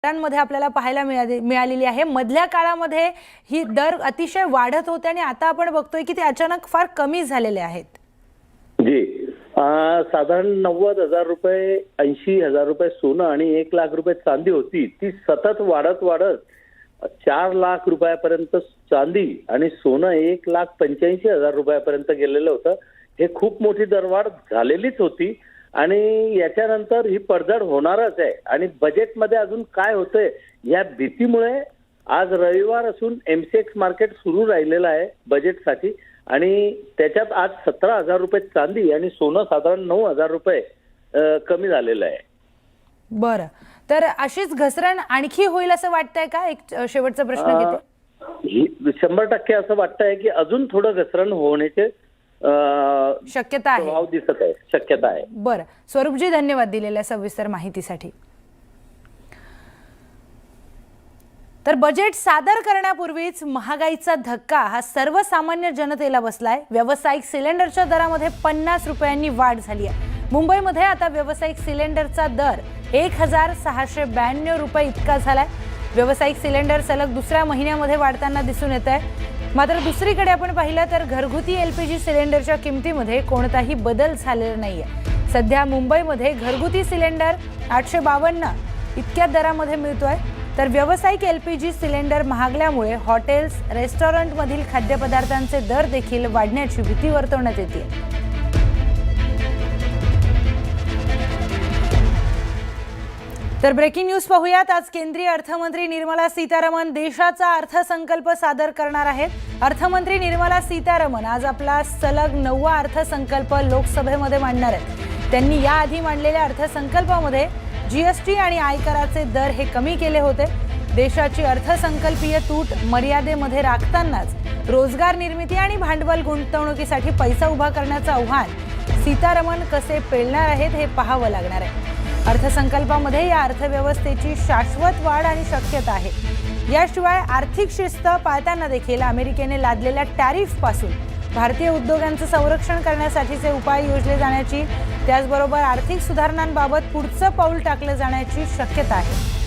मध्ये आपल्याला पाहायला मिळालेली आहे। मधल्या काळामध्ये ही दर अतिशय वाढत होते आणि आता आपण बघतोय की ते अचानक फार कमी झालेले आहेत। जी साधारण 90,000 रुपये 80,000 रुपये सोनं आणि 1 लाख रुपये चांदी होती, ती सतत वाढत 4 लाख रुपयापर्यंत चांदी आणि सोनं 1,85,000 रुपयापर्यंत गेलेलं होतं। हे खूप मोठी दरवाढ झालेलीच होती आणि याच्यानंतर ही पडझड होणारच आहे। आणि बजेटमध्ये अजून काय होतंय या भीतीमुळे आज रविवार असून एमसीएक्स मार्केट सुरू राहिलेलं आहे बजेटसाठी आणि त्याच्यात आज 17,000 रुपये चांदी आणि सोनं साधारण 9,000 रुपये कमी झालेलं आहे। बरं, तर अशीच घसरण आणखी होईल असं वाटतंय का? एक शेवटचा प्रश्न घेते। 100% असं वाटतंय की अजून थोडं घसरण होण्याचे शक्यता आहे, भाव दिसत आहे, शक्यता आहे। बरं, स्वरूपजी धन्यवाद दिलेल्या सविस्तर माहितीसाठी। तर बजेट सादर करण्यापूर्वीच महागाईचा धक्का हा सर्वसामान्य जनतेला बसलाय। व्यावसायिक सिलेंडरच्या दरामध्ये 50 रुपयांनी वाढ झाली आहे। मुंबईमध्ये आता व्यावसायिक सिलेंडरचा दर 1,692 रुपये इतका झालाय। व्यावसायिक सिलेंडर सलग दुसऱ्या महिन्यामध्ये वाढताना दिसून येत आहे। मात्र दुसरीकडे आपण पाहिलं तर घरगुती एलपीजी सिलेंडरच्या किमतीमध्ये कोणताही बदल झालेला नाहीये। सध्या मुंबईमध्ये घरगुती सिलेंडर 852 इतक्या दरामध्ये मिळतोय, तर व्यावसायिक एलपीजी सिलेंडर महागल्यामुळे हॉटेल्स रेस्टॉरंटमधील खाद्यपदार्थांचे दर देखील वाढण्याची भीती वर्तवण्यात येते। तर ब्रेकिंग न्यूज पाहूयात। आज केंद्रीय अर्थमंत्री निर्मला सीतारामन देशाचा अर्थसंकल्प सादर करणार आहेत। अर्थमंत्री निर्मला सीतारामन आज आपला सलग 9वा अर्थसंकल्प लोकसभेमध्ये मांडणार आहेत। त्यांनी याआधी मांडलेल्या अर्थसंकल्पामध्ये जीएसटी आणि आयकराचे दर हे कमी केले होते। देशाची अर्थसंकल्पीय तूट मर्यादेमध्ये राखतानाच रोजगार निर्मिती आणि भांडवल गुंतवणुकीसाठी पैसा उभा करण्याचं आव्हान सीतारामन कसे पेलणार आहेत हे पाहावं लागणार आहे। अर्थसंकल्पामध्ये या अर्थव्यवस्थेची शाश्वत वाढ आणि शक्यता आहे। याशिवाय आर्थिक शिस्त पाळताना देखील अमेरिकेने लादलेल्या टॅरिफ पासून भारतीय उद्योगांचं संरक्षण करण्यासाठीचे उपाय योजले जाण्याची, त्याचबरोबर आर्थिक सुधारणांबाबत पुढचं पाऊल टाकलं जाण्याची शक्यता आहे।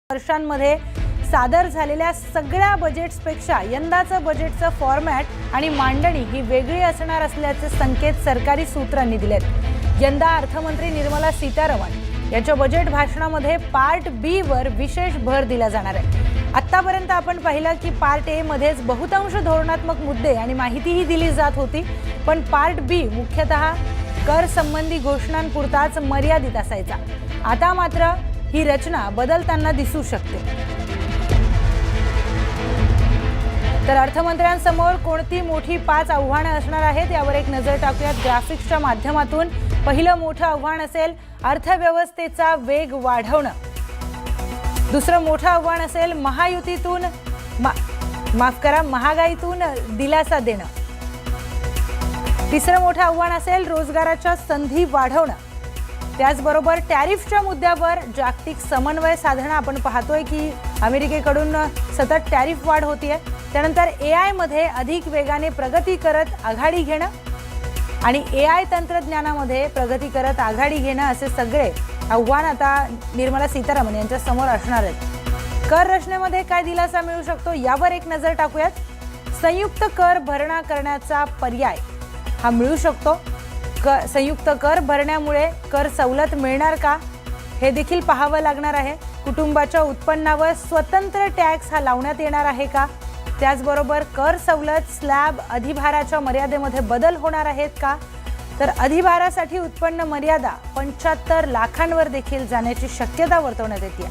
वर्षांमध्ये सादर झालेल्या सगळ्या बजेट्सपेक्षा यंदाचं बजेटचं फॉर्मॅट आणि मांडणी ही वेगळी असणार असल्याचे संकेत सरकारी सूत्रांनी दिलेत। यंदा अर्थमंत्री निर्मला सीतारामन यांच्या बजेट भाषणामध्ये पार्ट बी वर विशेष भर दिला जाणार आहे। आतापर्यंत आपण पाहिलं की पार्ट ए मध्येच बहुतांश धोरणात्मक मुद्दे आणि माहितीही दिली जात होती, पण पार्ट बी मुख्यतः कर संबंधी घोषणांपुरताच मर्यादित असायचा। आता मात्र ही रचना बदलताना दिसू शकते। तर अर्थमंत्र्यांसमोर कोणती मोठी 5 आव्हानं असणार आहेत यावर एक नजर टाकूयात ग्राफिक्सच्या माध्यमातून। पहिलं मोठं आव्हान असेल अर्थव्यवस्थेचा वेग वाढवणं। दुसरं मोठं आव्हान असेल महायुतीतून महागाईतून दिलासा देणं। तिसरं मोठं आव्हान असेल रोजगाराच्या संधी वाढवणं। त्याचबरोबर टॅरिफच्या मुद्द्यावर जागतिक समन्वय साधणं। आपण पाहतोय की अमेरिकेकडून सतत टॅरिफ वाढ होतीये। त्यानंतर एआय मध्ये अधिक वेगाने प्रगती करत आघाडी घेणं आणि एआय तंत्रज्ञानामध्ये प्रगती करत आघाडी घेणं असे सगळे आव्हान आता निर्मला सीतारामन यांच्या समोर असणार आहेत। कर रचनेमध्ये काय दिलासा मिळू शकतो यावर एक नजर टाकूयात। संयुक्त कर भरणा करण्याचा पर्याय हा मिळू शकतो। संयुक्त कर भरण्यामुळे कर सवलत मिळणार का हे देखील पाहावं लागणार आहे। कुटुंबाच्या उत्पन्नावर स्वतंत्र टॅक्स हा लावण्यात येणार आहे का? त्याचबरोबर कर सवलत स्लॅब अधिभाराच्या मर्यादेमध्ये बदल होणार आहेत का, तर अधिभारासाठी उत्पन्न मर्यादा 75 लाखांवर देखील जाण्याची शक्यता वर्तवण्यात येते.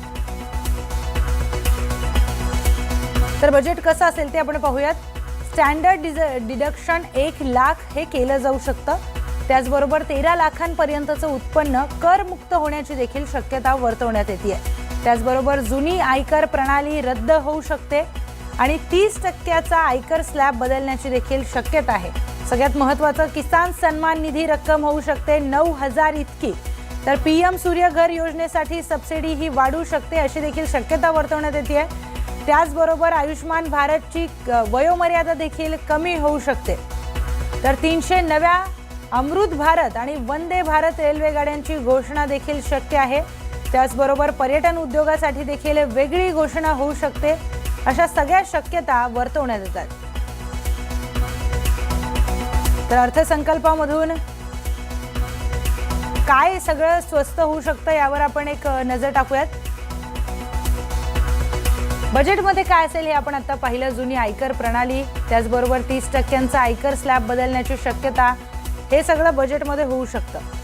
तर बजेट कसं असेल ते आपण पाहूयात. स्टँडर्ड डिडक्शन 1 लाख हे केलं जाऊ शकतं. त्याचबरोबर 13 लाखांपर्यंतचं उत्पन्न करमुक्त होण्याची देखील शक्यता वर्तवण्यात येते. त्याचबरोबर जुनी आयकर प्रणाली रद्द होऊ शकते आणि 30% आयकर स्लॅब बदलण्याची देखील शक्यता आहे. सगळ्यात महत्त्वाचं, किसान सन्मान निधी रक्कम होऊ शकते 9,000 इतकी. तर PM सूर्यघर योजनेसाठी सबसिडी ही वाढू शकते अशी देखील शक्यता वर्तवण्यात येते. त्याचबरोबर आयुष्मान भारतची वयोमर्यादा देखील कमी होऊ शकते. तर 300 नव्या अमृत भारत आणि वंदे भारत रेल्वे गाड्यांची घोषणा देखील शक्य आहे. त्याचबरोबर पर्यटन उद्योगासाठी देखील वेगळी घोषणा होऊ शकते. अशा सगळ्या शक्यता वर्तवण्यात येतात. तर अर्थसंकल्पामधून काय सगळं स्वस्त होऊ शकतं यावर आपण एक नजर टाकूयात. बजेटमध्ये काय असेल हे आपण आता पाहिलं. जुनी आयकर प्रणाली, त्याचबरोबर 30% आयकर स्लॅब बदलण्याची शक्यता, हे सगळं बजेटमध्ये होऊ शकतं.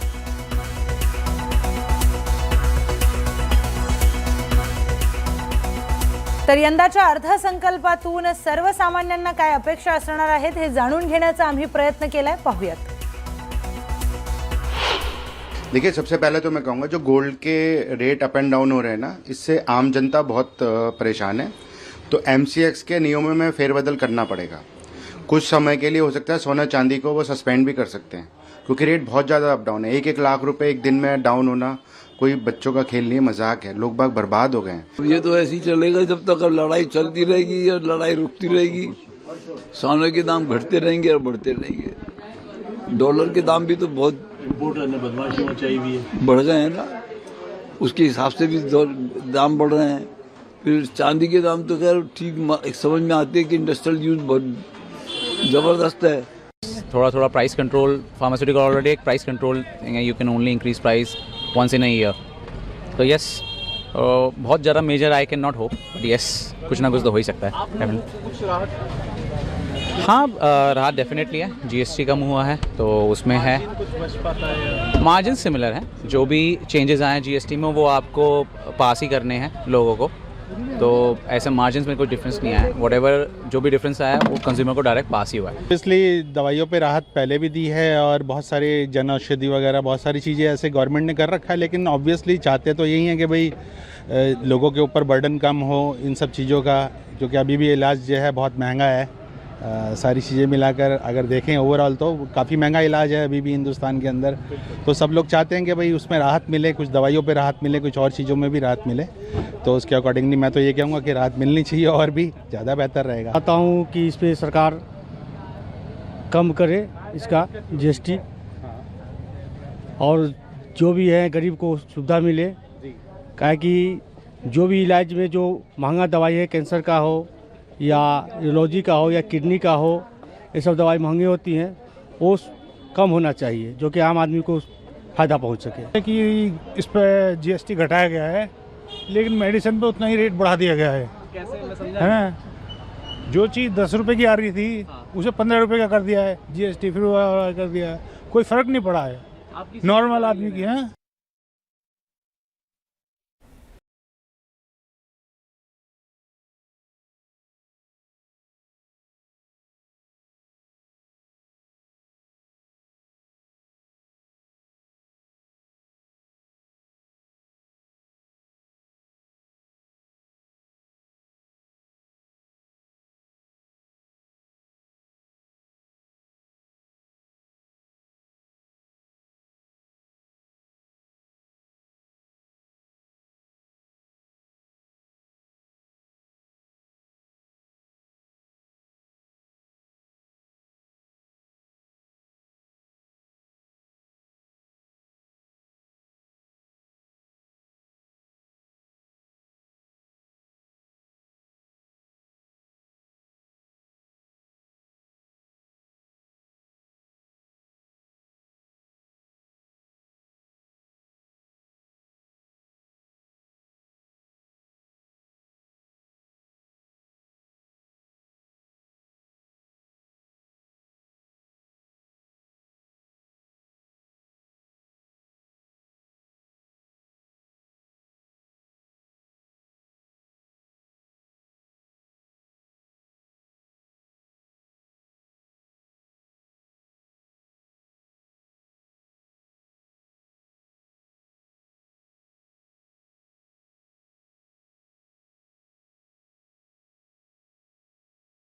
तर यंदाच्या अर्थसंकल्पातून सर्वसामान्यांना काय अपेक्षा असणार आहेत हे जाणून घेण्याचा आम्ही प्रयत्न केलाय. पाहूयात. देखिए, सबसे पहले तो मैं कहूँगा जो गोल्ड के रेट अप एंड डाउन हो रहे हैं ना, इससे आम जनता बहुत परेशान है. तो MCX के नियमों में फेरबदल करना पड़ेगा. कुछ समय के लिए हो सकता है सोना चांदी को वो सस्पेंड भी कर सकते हैं, क्योंकि रेट बहुत ज़्यादा अप डाउन है. 1-1 लाख रुपए एक दिन में डाउन होना कोई बच्चों का खेल नहीं है, मजाक है. लोग बाग बर्बाद हो गए हैं. ये तो ऐसे ही चलेगा जब तक अब लड़ाई चलती रहेगी या लड़ाई रुकती रहेगी. सोने के दाम घटते रहेंगे और बढ़ते रहेंगे. डॉलर के दाम भी तो बहुत बढ़ गए हैं ना, उसके हिसाब से भी दाम बढ़ रहे हैं. फिर चांदी के दाम तो खैर ठीक समझ में आते हैं कि इंडस्ट्रियल यूज बहुत ज़बरदस्त है. थोड़ा प्राइस कंट्रोल, फार्मास्यूटिकल ऑलरेडी एक price control, you can only increase price once in a year. तो यस, बहुत ज़्यादा major I can not hope, but yes कुछ ना कुछ तो हो ही सकता है. हाँ, राहत डेफिनेटली है. GST कम हुआ है तो उसमें है. मार्जिन सिमिलर है. जो भी चेंजेस आए हैं GST में वो आपको पास ही करने हैं लोगों को. तो ऐसे मार्जिन में कोई डिफरेंस नहीं आया है. व्हाटएवर जो भी डिफरेंस आया है वो कंज्यूमर को डायरेक्ट पास ही हुआ है. इसलिए दवाइयों पे राहत पहले भी दी है और बहुत सारे जन औषधि वगैरह बहुत सारी चीज़ें ऐसे गवर्नमेंट ने कर रखा है. लेकिन ऑब्वियसली चाहते तो यही है कि भाई लोगों के ऊपर बर्डन कम हो इन सब चीज़ों का, क्योंकि अभी भी इलाज जो है बहुत महंगा है. सारी चीज़ें मिलाकर अगर देखें ओवरऑल तो काफ़ी महंगा इलाज है अभी भी हिंदुस्तान के अंदर. तो सब लोग चाहते हैं कि भाई उसमें राहत मिले, कुछ दवाइयों पे राहत मिले, कुछ और चीज़ों में भी राहत मिले. तो उसके अकॉर्डिंगली मैं तो ये कहूँगा कि राहत मिलनी चाहिए और भी ज़्यादा बेहतर रहेगा. चाहता हूँ कि इस पर सरकार कम करे इसका GST, और जो भी है गरीब को सुविधा मिले. काहे कि जो भी इलाज में जो महंगा दवाई है, कैंसर का हो या यूरोलॉजी का हो या किडनी का हो, ये सब दवाई महंगी होती हैं, वो कम होना चाहिए जो कि आम आदमी को फ़ायदा पहुंच सके. कि इस पर GST घटाया गया है, लेकिन मेडिसिन पे उतना ही रेट बढ़ा दिया गया है. है ना, जो चीज़ 10 रुपये की आ रही थी उसे 15 रुपये का कर दिया है GST, फिर कर दिया है. कोई फ़र्क नहीं पड़ा है नॉर्मल आदमी की. हैं